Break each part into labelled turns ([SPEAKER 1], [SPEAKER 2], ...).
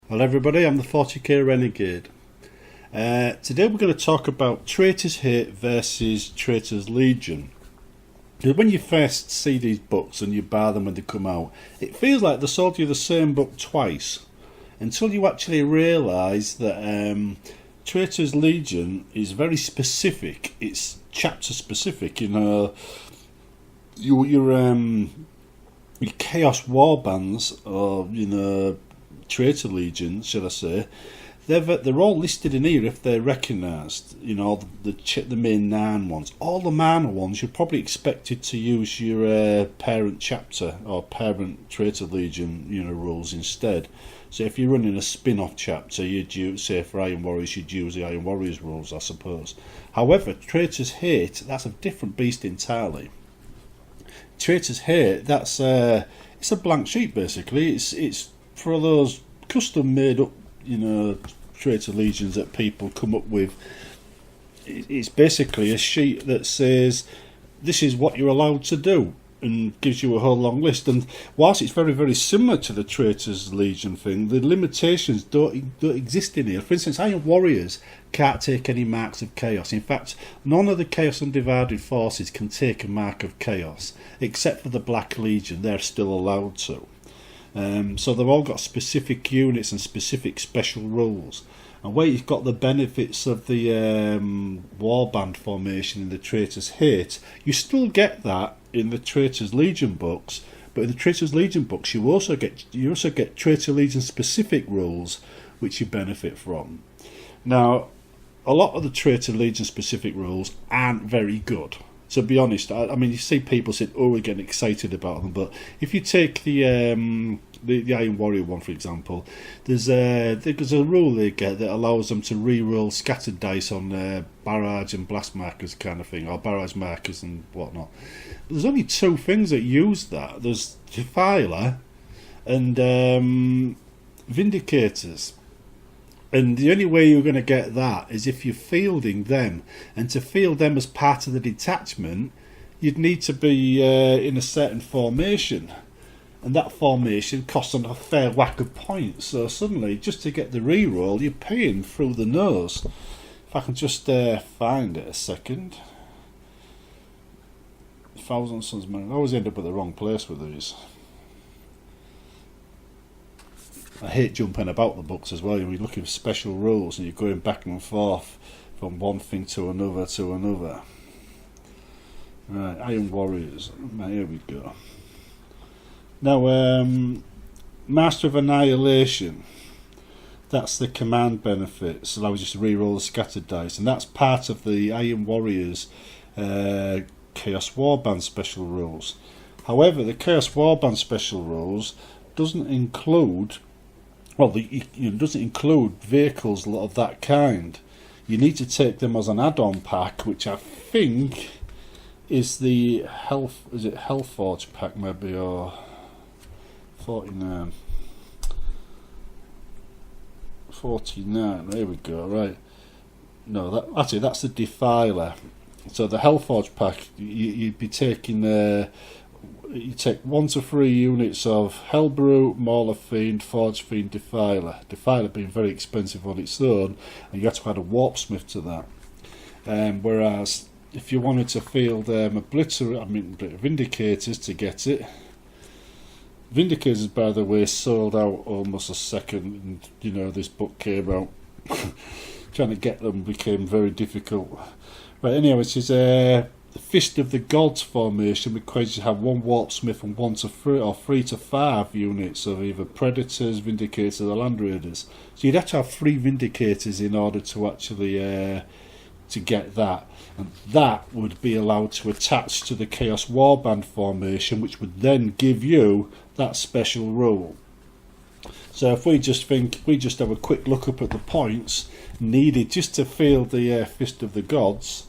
[SPEAKER 1] Hello everybody, I'm the 40k Renegade. Today we're going to talk about Traitors Hate versus Traitors Legion. When you first see these books and you buy them when they come out, it feels like they sold you the same book twice, until you actually realise that Traitors Legion is very specific. It's chapter specific. Your Chaos Warbands, or Traitor Legions, should I say, they're all listed in here if they're recognised. The main 9 ones. All the minor ones you're probably expected to use your parent chapter or parent Traitor Legion rules instead. So if you're running a spin-off chapter, say for Iron Warriors, you'd use the Iron Warriors rules, I suppose. However, Traitors Hate, that's a different beast entirely. Traitors Hate, it's a blank sheet basically. It's for those custom made up, Traitor Legions that people come up with. It's basically a sheet that says this is what you're allowed to do and gives you a whole long list. And whilst it's very, very similar to the Traitors Legion thing, the limitations don't exist in here. For instance, Iron Warriors can't take any marks of chaos. In fact, none of the Chaos Undivided forces can take a mark of chaos, except for the Black Legion. They're still allowed to. So they've all got specific units and specific special rules. And where you've got the benefits of the warband formation in the Traitors Hate, you still get that in the Traitors Legion books. But in the Traitors Legion books, you also get Traitor Legion specific rules, which you benefit from. Now, a lot of the Traitor Legion specific rules aren't very good. To be honest, I mean, you see people say, "Oh, we're getting excited about them," but if you take the Iron Warrior one, for example, there's a rule they get that allows them to re-roll scattered dice on barrage and blast markers kind of thing, or barrage markers and whatnot. There's only 2 things that use that. There's Defiler and Vindicators. And the only way you're going to get that is if you're fielding them. And to field them as part of the detachment, you'd need to be in a certain formation. And that formation costs them a fair whack of points. So suddenly, just to get the reroll, you're paying through the nose. If I can just find it a second. Thousand Suns, man. I always end up at the wrong place with these. I hate jumping about the books as well. You're looking for special rules and you're going back and forth from one thing to another to another. Right, Iron Warriors. Right, here we go. Now, Master of Annihilation. That's the command benefits. Allows you to reroll the scattered dice, and that's part of the Iron Warriors Chaos Warband special rules. However, the Chaos Warband special rules doesn't include. Well, it doesn't include vehicles of that kind. You need to take them as an add-on pack, which I think is the Hellforge pack, maybe, or 49. 49. There we go. Right. No, that's the Defiler. So the Hellforge pack, you'd be taking. You take 1 to 3 units of Hellbrute, Mauler Fiend, Forge Fiend, Defiler. Defiler being very expensive on its own, and you have to add a Warpsmith to that. Whereas if you wanted to field Vindicators to get it, Vindicators, by the way, sold out almost a second. And this book came out. Trying to get them became very difficult. Right, anyway, it is the Fist of the Gods formation requires you to have 1 Warpsmith and 1 to 3 or 3 to 5 units of either Predators, Vindicators, or Land Raiders. So you'd have to have 3 Vindicators in order to actually to get that. And that would be allowed to attach to the Chaos Warband formation, which would then give you that special rule. So if we just have a quick look up at the points needed just to field the Fist of the Gods.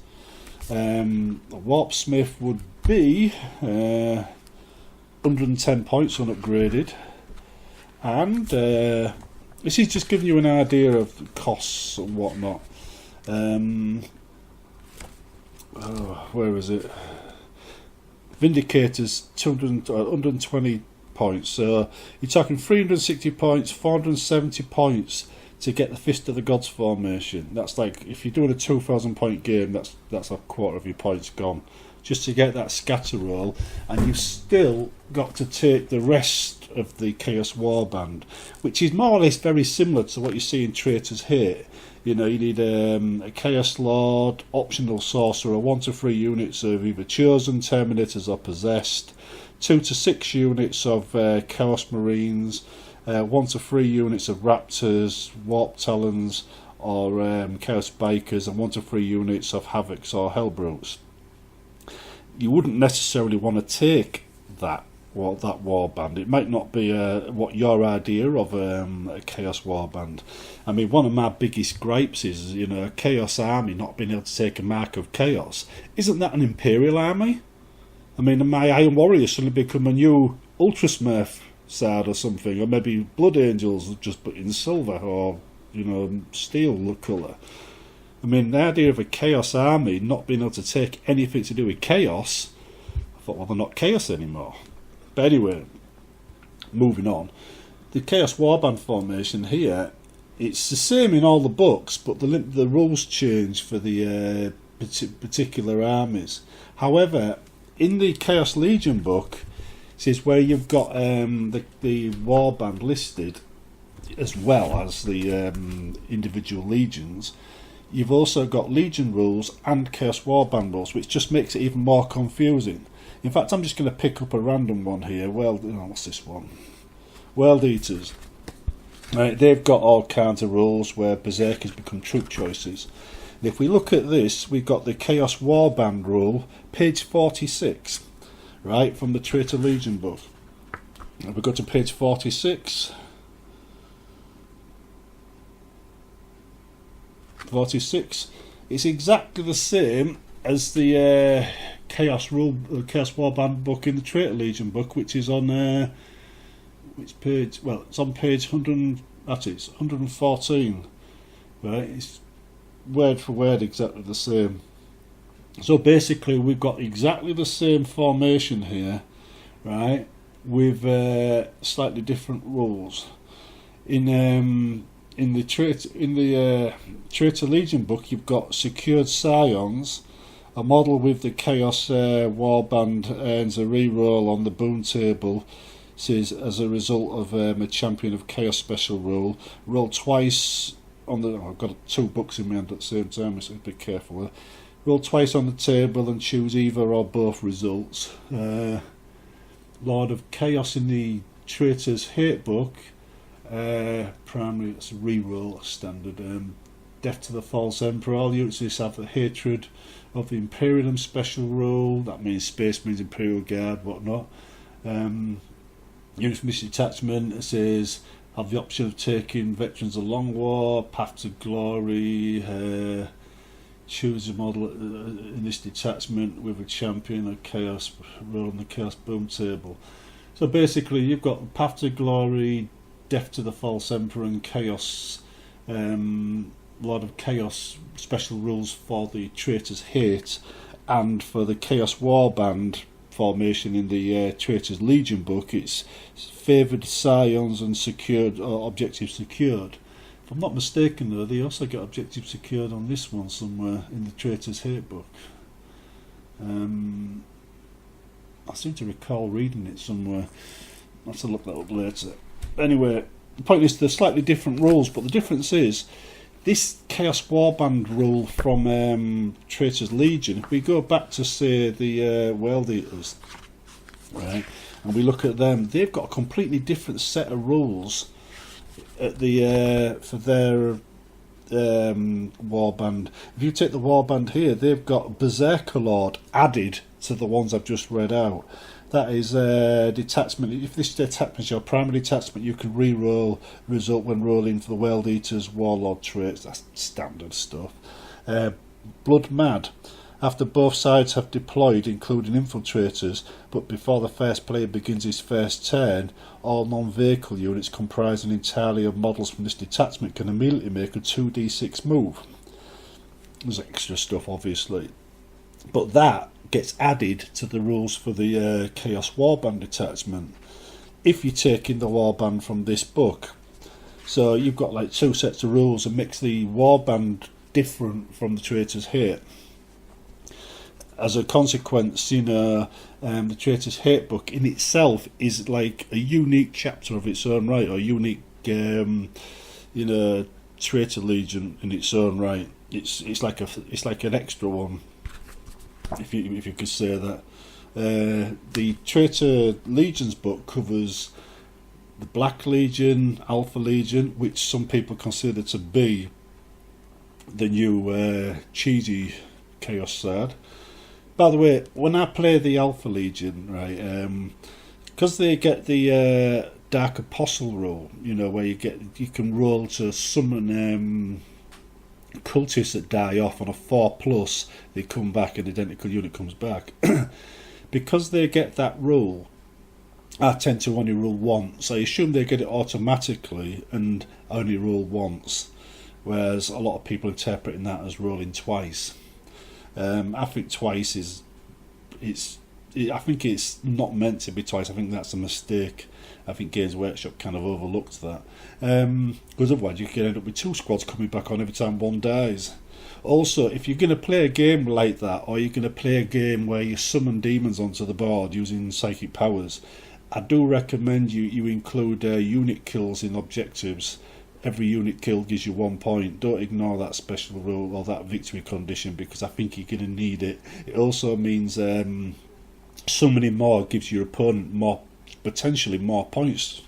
[SPEAKER 1] A Warpsmith would be 110 points unupgraded, and this is just giving you an idea of the costs and whatnot. Where is it? Vindicators, 120 points. So you're talking 360 points, 470 points to get the Fist of the Gods formation. That's like, if you're doing a 2,000 point game, that's a quarter of your points gone just to get that scatter roll, and you've still got to take the rest of the Chaos Warband, which is more or less very similar to what you see in Traitors here. You know, you need a Chaos Lord, optional Sorcerer, 1 to 3 units of either Chosen, Terminators or Possessed, 2 to 6 units of Chaos Marines, 1 to 3 units of Raptors, Warp Talons or Chaos Bikers, and 1 to 3 units of Havocs or Hellbrutes. You wouldn't necessarily want to take that warband. It might not be what your idea of a Chaos Warband. I mean, one of my biggest gripes is, you know, a Chaos army not being able to take a Mark of Chaos. Isn't that an Imperial army? I mean, my Iron Warriors suddenly become a new Ultra Smurf side or something, or maybe Blood Angels just put in silver or, you know, steel colour. I mean, the idea of a Chaos army not being able to take anything to do with Chaos, I thought, well, they're not Chaos anymore. But anyway, moving on. The Chaos Warband formation here, it's the same in all the books, but the rules change for the particular armies. However, in the Chaos Legion book, it is where you've got the warband listed as well as the individual legions. You've also got Legion rules and Chaos Warband rules, which just makes it even more confusing. In fact, I'm just going to pick up a random one here. Well, what's this one? World Eaters. Right, they've got all kinds of rules where Berserkers become troop choices. And if we look at this, we've got the Chaos Warband rule, page 46, right, from the Traitor Legion book. If we go to page 46, 46, it's exactly the same as the Chaos Warband book in the Traitor Legion book, which is on which page? Well, it's on page 100. It's 114. Right, it's word for word exactly the same. So basically, we've got exactly the same formation here, right, with slightly different rules. In the Traitor Legion book, you've got secured Scions. A model with the Chaos Warband earns a reroll on the boon table. Says as a result of a Champion of Chaos special rule. Roll twice on the. I've got 2 books in my hand at the same time, so be careful with it. Roll twice on the table and choose either or both results. Lord of Chaos in the Traitor's Hate book. Primary, it's a reroll standard. Death to the False Emperor. All units have the hatred of the Imperium special rule. That means Space Marines, Imperial Guard, whatnot. Units Mission Detachment, it says have the option of taking Veterans of Long War, Path to Glory, choose a model in this detachment with a Champion of Chaos roll on the Chaos boom table. So basically you've got Path to Glory, Death to the False Emperor and Chaos, Lord of Chaos special rules for the Traitor's Hate, and for the Chaos Warband formation in the Traitor's Legion book, it's favoured Scions and secured or objective secured. If I'm not mistaken though, they also get objective secured on this one somewhere in the Traitor's Hate book. I seem to recall reading it somewhere. I'll have to look that up later. Anyway, the point is they're slightly different rules, but the difference is this Chaos Warband rule from Traitor's Legion, if we go back to, say, the World Eaters, right, and we look at them, they've got a completely different set of rules at the for their Warband. If you take the Warband here, they've got Berserker Lord added to the ones I've just read out. That is detachment. If this detachment is your primary detachment, you can re-roll result when rolling for the World Eaters Warlord traits. That's standard stuff. Blood Mad. After both sides have deployed, including infiltrators, but before the first player begins his first turn, all non-vehicle units comprising entirely of models from this detachment can immediately make a 2d6 move. There's extra stuff, obviously. But that gets added to the rules for the Chaos Warband detachment. if you're taking the warband from this book. So you've got like 2 sets of rules and makes the warband different from the Traitor's Hate. As a consequence, the Traitor's Hate book in itself is like a unique chapter of its own right, or unique, Traitor Legion in its own right. It's like an extra one, if you could say that. The Traitor Legions book covers the Black Legion, Alpha Legion, which some people consider to be the new cheesy Chaos side. By the way, when I play the Alpha Legion, right, because they get the Dark Apostle rule, where you can roll to summon cultists that die off on a 4+, they come back and the identical unit comes back. Because they get that rule, I tend to only roll once. I assume they get it automatically and only roll once, whereas a lot of people interpreting that as rolling twice. I think twice I think it's not meant to be twice. I think that's a mistake. I think Games Workshop kind of overlooked that, because otherwise you can end up with 2 squads coming back on every time one dies. Also, if you're going to play a game like that, or you're going to play a game where you summon demons onto the board using psychic powers, I do recommend you include unit kills in objectives. Every unit kill gives you 1 point. Don't ignore that special rule or that victory condition, because I think you're going to need it. It also means summoning more gives your opponent potentially more points.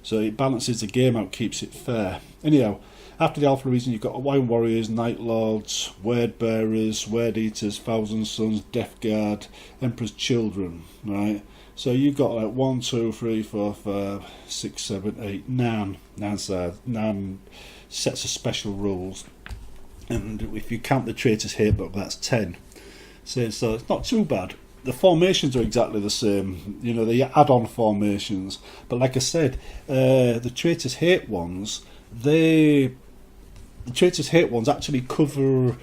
[SPEAKER 1] So it balances the game out, keeps it fair. Anyhow, after the Alpha Legion, you've got Wine Warriors, Night Lords, Word Bearers, Word Eaters, Thousand Sons, Death Guard, Emperor's Children, right? So you've got like 1, 2, 3, 4, 5, 6, 7, 8, 9 sets of special rules. And if you count the Traitor's Hate book, that's 10. So it's not too bad. The formations are exactly the same, the add-on formations. But like I said, the Traitor's Hate ones, the Traitor's Hate ones actually cover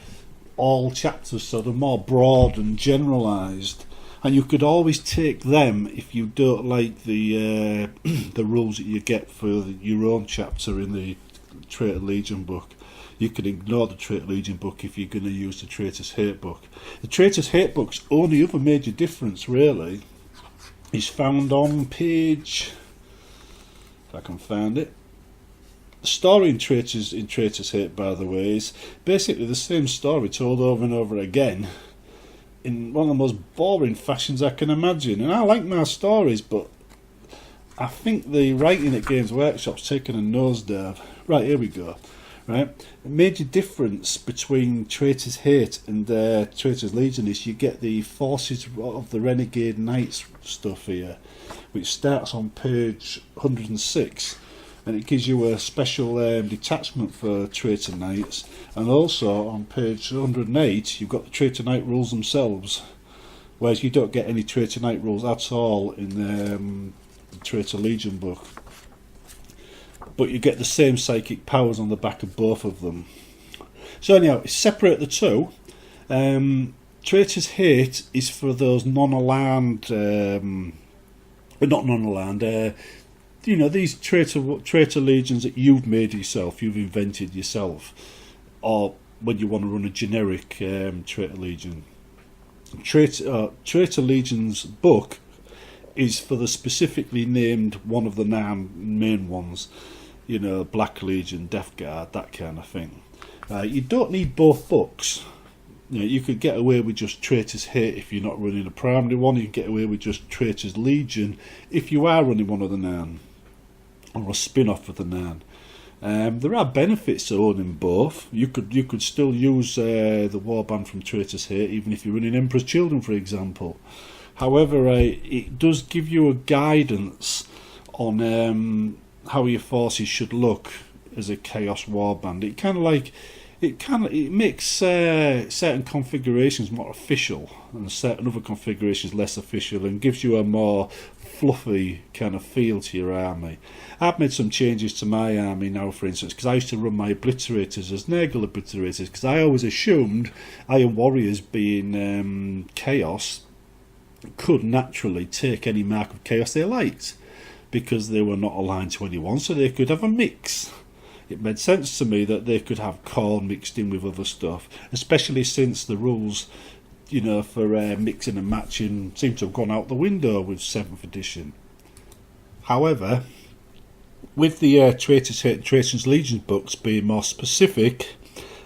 [SPEAKER 1] all chapters, so they're more broad and generalised. And you could always take them if you don't like the the rules that you get for your own chapter in the Traitor Legion book. You can ignore the Traitor Legion book if you're going to use the Traitor's Hate book. The Traitor's Hate book's only other major difference, really, is found on page, if I can find it. The story in Traitor's Hate, by the way, is basically the same story told over and over again, in one of the most boring fashions I can imagine. And I like my stories, but I think the writing at Games Workshop's taken a nosedive. Right, here we go. Right, the major difference between Traitor's Hate and Traitor's Legion is you get the Forces of the Renegade Knights stuff here, which starts on page 106. And it gives you a special detachment for Traitor Knights, and also on page 108 you've got the Traitor Knight rules themselves, whereas you don't get any Traitor Knight rules at all in the Traitor Legion book, but you get the same psychic powers on the back of both of them. So anyhow, separate the two. Traitor's Hate is for those non-aligned, not non-aligned, these traitor legions that you've made yourself, you've invented yourself, or when you want to run a generic Traitor Legion. Traitor Legion's book is for the specifically named one of the 9 main ones, Black Legion, Death Guard, that kind of thing. You don't need both books. You could get away with just Traitor's Hate if you're not running a primary one. You can get away with just Traitor's Legion if you are running one of the 9, or a spin-off of the 9. There are benefits to owning both. You could still use the warband from Traitor's Hate even if you're running Emperor's Children, for example. However, it does give you a guidance on how your forces should look as a Chaos warband. It makes certain configurations more official and certain other configurations less official, and gives you a more fluffy kind of feel to your army. I've made some changes to my army now, for instance, because I used to run my obliterators as Nurgle obliterators, because I always assumed Iron Warriors, being Chaos, could naturally take any mark of Chaos they liked. because they were not aligned to anyone, so they could have a mix. It made sense to me that they could have corn mixed in with other stuff, especially since the rules, for mixing and matching seem to have gone out the window with 7th edition. However, with the Traitors Legions books being more specific,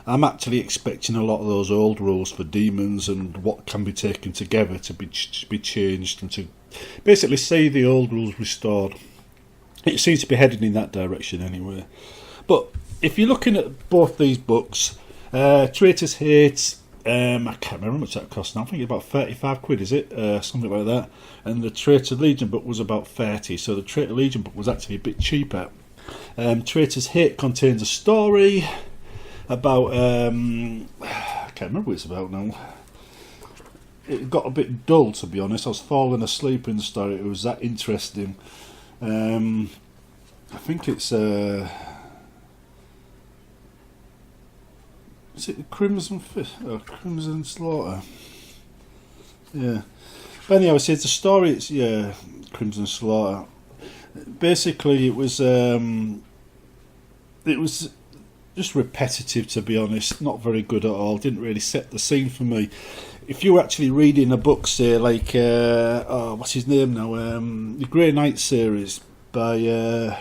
[SPEAKER 1] I'm actually expecting a lot of those old rules for demons and what can be taken together to be changed and to basically see the old rules restored. It seems to be heading in that direction anyway. But if you're looking at both these books, Traitors Hate, I can't remember how much that cost now. I think it's about 35 quid, is it? Something like that. And the Traitor Legion book was about 30, so the Traitor Legion book was actually a bit cheaper. Traitors Hate contains a story about, I can't remember what it's about now. It got a bit dull, to be honest. I was falling asleep in the story. It was that interesting. I think it's... is it Crimson Fist or Crimson Slaughter? Yeah. But anyhow, it's a story. It's Crimson Slaughter. Basically, it was just repetitive, to be honest. Not very good at all. Didn't really set the scene for me. If you're actually reading a book, say like what's his name now? The Grey Knight series by.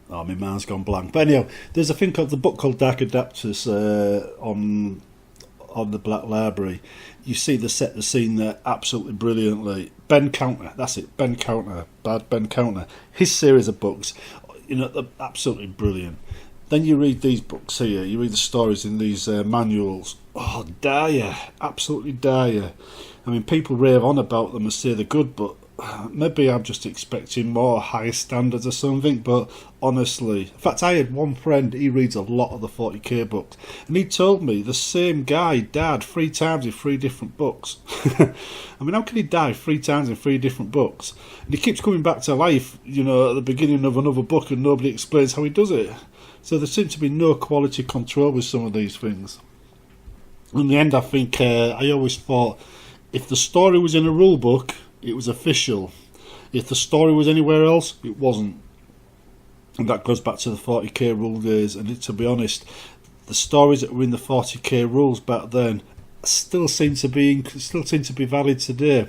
[SPEAKER 1] Oh, my mind's gone blank. But anyhow, there's a thing called the book called Dark Adapters on the Black Library. You see they set the scene there absolutely brilliantly. Ben Counter, that's it. Ben Counter, Bad Ben Counter. His series of books, they're absolutely brilliant. Then you read these books here. You read the stories in these manuals. Oh, dire, absolutely dire. I mean, people rave on about them and say they're good, but maybe I'm just expecting more higher standards or something. But honestly, in fact, I had one friend, he reads a lot of the 40k books, and he told me the same guy died 3 times in 3 different books. I mean, how can he die 3 times in 3 different books? And he keeps coming back to life, at the beginning of another book, and nobody explains how he does it. So there seems to be no quality control with some of these things. In the end, I think I always thought if the story was in a rule book, it was official. If the story was anywhere else, it wasn't. And that goes back to the 40k rule days. And to be honest, the stories that were in the 40k rules back then still seem to be valid today.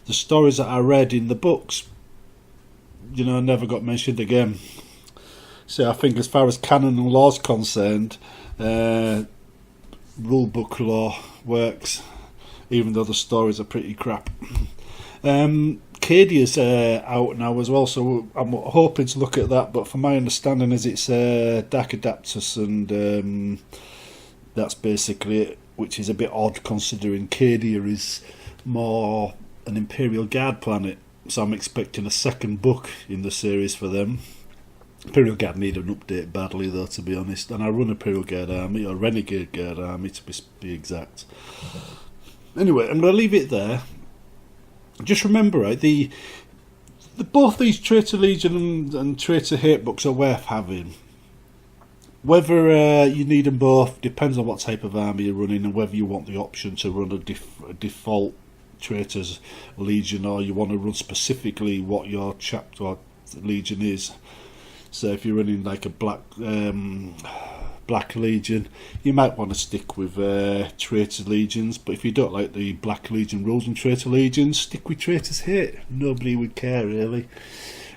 [SPEAKER 1] The stories that I read in the books, never got mentioned again. So I think as far as canon and law is concerned, rule book law works, even though the stories are pretty crap. Cadia's out now as well, so I'm hoping to look at that, but from my understanding is it's Dark Adapters, and that's basically it, which is a bit odd considering Cadia is more an Imperial Guard planet, so I'm expecting a second book in the series for them. Imperial Guard need an update badly though, to be honest, and I run Imperial Guard Army, or Renegade Guard Army to be exact. Anyway, I'm going to leave it there. Just remember, right, the both these Traitor Legion and Traitor Hate books are worth having. Whether you need them both depends on what type of army you're running, and whether you want the option to run a default Traitors Legion, or you want to run specifically what your chapter or Legion is. So if you're running like a Black Legion, you might want to stick with Traitor Legions, but if you don't like the Black Legion rules and Traitor Legions, stick with Traitors Hate. Nobody would care really.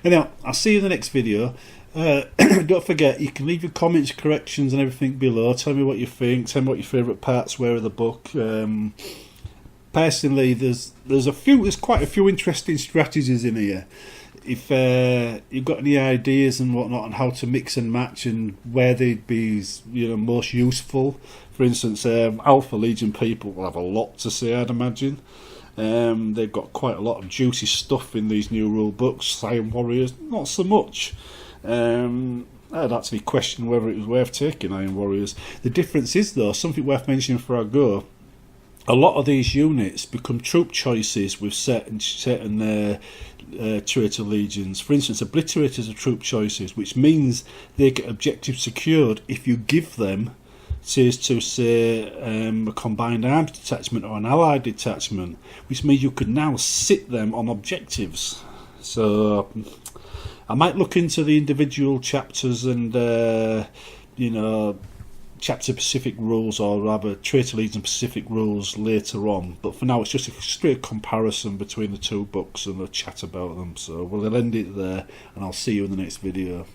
[SPEAKER 1] Anyhow, I'll see you in the next video. Don't forget, you can leave your comments, corrections and everything below. Tell me what you think, tell me what your favourite parts were of the book. Personally, there's quite a few interesting strategies in here. If you've got any ideas and whatnot on how to mix and match and where they'd be most useful, for instance, Alpha Legion people will have a lot to say, I'd imagine. They've got quite a lot of juicy stuff in these new rule books. Iron Warriors, not so much. I'd actually question whether it was worth taking Iron Warriors. The difference is, though, something worth mentioning before I go, a lot of these units become troop choices with certain Traitor Legions. For instance, Obliterators are troop choices, which means they get objectives secured if you give them, say, a combined arms detachment or an allied detachment, which means you could now sit them on objectives. So I might look into the individual chapters and chapter specific rules, or rather Traitor Legion specific rules later on. But for now, it's just a straight comparison between the two books and a chat about them. So we'll end it there, and I'll see you in the next video.